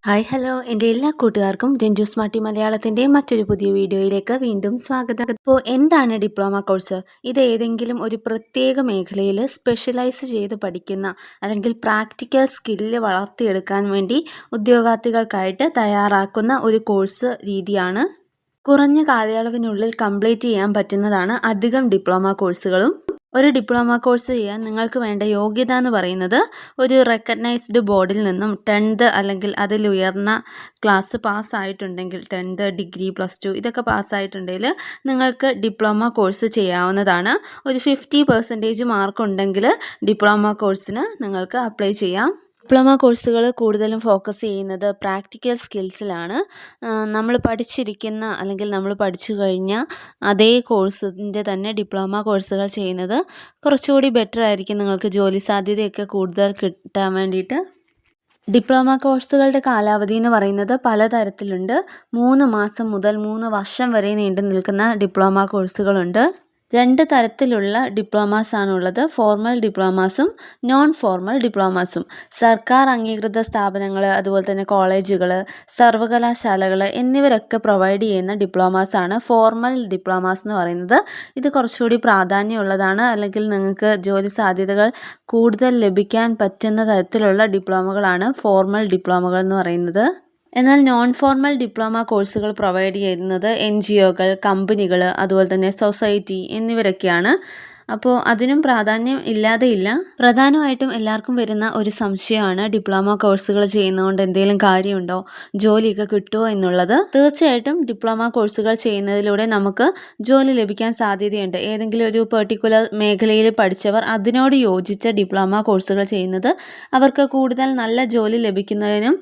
Hi hello എൻ്റെ എല്ലാ കൂട്ടുകാർക്കും രഞ്ജു സ്മാർട്ടി മലയാളത്തിൻ്റെ മറ്റൊരു പുതിയ വീഡിയോയിലേക്ക് വീണ്ടും സ്വാഗതം. ഇപ്പോൾ എന്താണ് ഡിപ്ലോമ കോഴ്സ്? ഇത് ഏതെങ്കിലും ഒരു പ്രത്യേക മേഖലയിൽ സ്പെഷ്യലൈസ് ചെയ്ത് പഠിക്കുന്ന അല്ലെങ്കിൽ പ്രാക്ടിക്കൽ സ്കില്ല് വളർത്തിയെടുക്കാൻ വേണ്ടി ഉദ്യോഗാർത്ഥികൾക്കായിട്ട് തയ്യാറാക്കുന്ന ഒരു കോഴ്സ് രീതിയാണ്. കുറഞ്ഞ കാലയളവിനുള്ളിൽ കംപ്ലീറ്റ് ചെയ്യാൻ പറ്റുന്നതാണ് അധികം ഡിപ്ലോമ കോഴ്സുകളും. ഒരു ഡിപ്ലോമ കോഴ്സ് ചെയ്യാൻ നിങ്ങൾക്ക് വേണ്ട യോഗ്യത എന്ന് പറയുന്നത് ഒരു റെക്കഗ്നൈസ്ഡ് ബോർഡിൽ നിന്നും 10th അല്ലെങ്കിൽ അതിലുയർന്ന ക്ലാസ് പാസ്സായിട്ടുണ്ടെങ്കിൽ 10th ഡിഗ്രി +2 ഇതൊക്കെ പാസ്സായിട്ടുണ്ടെങ്കിൽ നിങ്ങൾക്ക് ഡിപ്ലോമ കോഴ്സ് ചെയ്യാവുന്നതാണ്. ഒരു 50% മാർക്ക് ഉണ്ടെങ്കിൽ ഡിപ്ലോമ കോഴ്സിന് നിങ്ങൾക്ക് അപ്ലൈ ചെയ്യാം. ഡിപ്ലോമ കോഴ്സുകൾ കൂടുതലും ഫോക്കസ് ചെയ്യുന്നത് പ്രാക്ടിക്കൽ സ്കിൽസിലാണ്. നമ്മൾ പഠിച്ചിരിക്കുന്ന അല്ലെങ്കിൽ നമ്മൾ പഠിച്ചു കഴിഞ്ഞ അതേ കോഴ്സിൻ്റെ തന്നെ ഡിപ്ലോമ കോഴ്സുകൾ ചെയ്യുന്നത് കുറച്ചുകൂടി ബെറ്റർ ആയിരിക്കും. നിങ്ങൾക്ക് ജോലി സാധ്യതയൊക്കെ കൂടുതൽ കിട്ടാൻ വേണ്ടിയിട്ട്. ഡിപ്ലോമ കോഴ്സുകളുടെ കാലാവധി എന്ന് പറയുന്നത് പലതരത്തിലുണ്ട്. 3 മാസം മുതൽ 3 വർഷം വരെ നീണ്ടു നിൽക്കുന്ന ഡിപ്ലോമ കോഴ്സുകളുണ്ട്. 2 തരത്തിലുള്ള ഡിപ്ലോമാസാണുള്ളത്. ഫോർമൽ ഡിപ്ലോമാസും നോൺ ഫോർമൽ ഡിപ്ലോമാസും. സർക്കാർ അംഗീകൃത സ്ഥാപനങ്ങൾ, അതുപോലെ തന്നെ കോളേജുകൾ, സർവകലാശാലകൾ എന്നിവരൊക്കെ പ്രൊവൈഡ് ചെയ്യുന്ന ഡിപ്ലോമാസാണ് ഫോർമൽ ഡിപ്ലോമാസ് എന്ന് പറയുന്നത്. ഇത് കുറച്ചുകൂടി പ്രാധാന്യമുള്ളതാണ്, അല്ലെങ്കിൽ നിങ്ങൾക്ക് ജോലി സാധ്യതകൾ കൂടുതൽ ലഭിക്കാൻ പറ്റുന്ന തരത്തിലുള്ള ഡിപ്ലോമകളാണ് ഫോർമൽ ഡിപ്ലോമകൾ എന്ന് പറയുന്നത്. എന്നാൽ നോൺ ഫോർമൽ ഡിപ്ലോമ കോഴ്സുകൾ പ്രൊവൈഡ് ചെയ്യുന്നത് NGOകൾ, കമ്പനികൾ, അതുപോലെ തന്നെ സൊസൈറ്റി എന്നിവരൊക്കെയാണ്. അപ്പോൾ അതിനും പ്രാധാന്യം ഇല്ലാതെയില്ല. പ്രധാനമായിട്ടും എല്ലാവർക്കും വരുന്ന ഒരു സംശയമാണ് ഡിപ്ലോമ കോഴ്സുകൾ ചെയ്യുന്നതുകൊണ്ട് എന്തെങ്കിലും കാര്യമുണ്ടോ, ജോലിയൊക്കെ കിട്ടുമോ എന്നുള്ളത്. തീർച്ചയായിട്ടും ഡിപ്ലോമ കോഴ്സുകൾ ചെയ്യുന്നതിലൂടെ നമുക്ക് ജോലി ലഭിക്കാൻ സാധ്യതയുണ്ട്. ഏതെങ്കിലും ഒരു പെർട്ടിക്കുലർ മേഖലയിൽ പഠിച്ചവർ അതിനോട് യോജിച്ച ഡിപ്ലോമ കോഴ്സുകൾ ചെയ്യുന്നത് അവർക്ക് കൂടുതൽ നല്ല ജോലി ലഭിക്കുന്നതിനും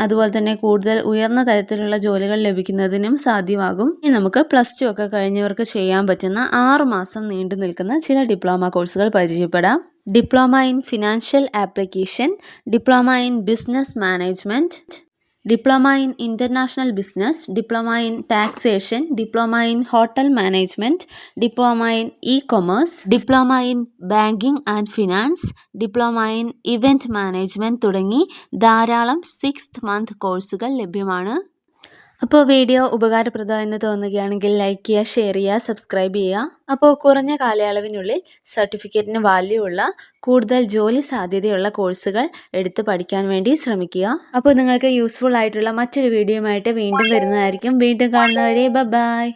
അതുപോലെ തന്നെ കൂടുതൽ ഉയർന്ന തരത്തിലുള്ള ജോലികൾ ലഭിക്കുന്നതിനും സാധ്യമാകും. ഇനി നമുക്ക് +2 ഒക്കെ കഴിഞ്ഞവർക്ക് ചെയ്യാൻ പറ്റുന്ന 6 മാസം നീണ്ടു നിൽക്കുന്ന ചില ഡിപ്ലോമ കോഴ്സുകൾ പരിചയപ്പെടാം. Diploma in financial application, diploma in business management, diploma in international business, diploma in taxation, diploma in hotel management, diploma in e-commerce, diploma in banking and finance, diploma in event management തുടങ്ങി ധാരാളം 6th month കോഴ്സുകൾ ലഭ്യമാണ്. അപ്പോൾ video ഉപകാരപ്രദമെന്ന് തോന്നുകയാണെങ്കിൽ like ചെയ്യുക, share ചെയ്യുക, subscribe ചെയ്യുക. അപ്പോൾ കുറഞ്ഞ കാലയളവിനുള്ളിൽ സർട്ടിഫിക്കറ്റിന് വാല്യൂ ഉള്ള കൂടുതൽ ജോലി സാധ്യതയുള്ള കോഴ്സുകൾ എടുത്ത് പഠിക്കാൻ വേണ്ടി ശ്രമിക്കുക. അപ്പോൾ നിങ്ങൾക്ക് യൂസ്ഫുൾ ആയിട്ടുള്ള മറ്റൊരു വീഡിയോയുമായിട്ട് വീണ്ടും വരുന്നതായിരിക്കും. വീണ്ടും കാണുന്നവരെ ബൈ.